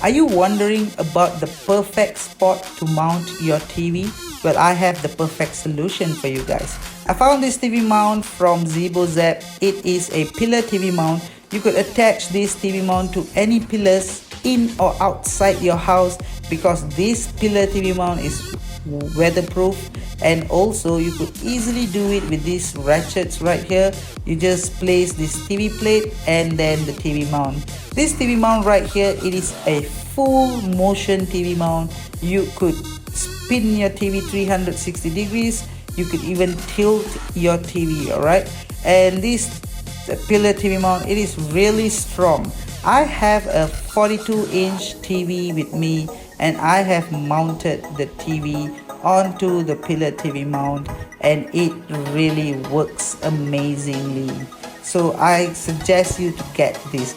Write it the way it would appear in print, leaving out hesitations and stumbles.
Are you wondering about the perfect spot to mount your TV? Well, I have the perfect solution for you guys. I found this TV mount from Zebozap. It is a pillar TV mount. You could attach this TV mount to any pillars in or outside your house because this pillar TV mount is weatherproof, and also you could easily do it with these ratchets right here. You just place this TV plate and then the TV mount. This TV mount right here, it is a full motion TV mount. You could spin your TV 360 degrees. You could even tilt your TV, alright? And this pillar TV mount, it is really strong. I have a 42-inch TV with me, and I have mounted the TV onto the pillar TV mount, and it really works amazingly. So I suggest you to get this.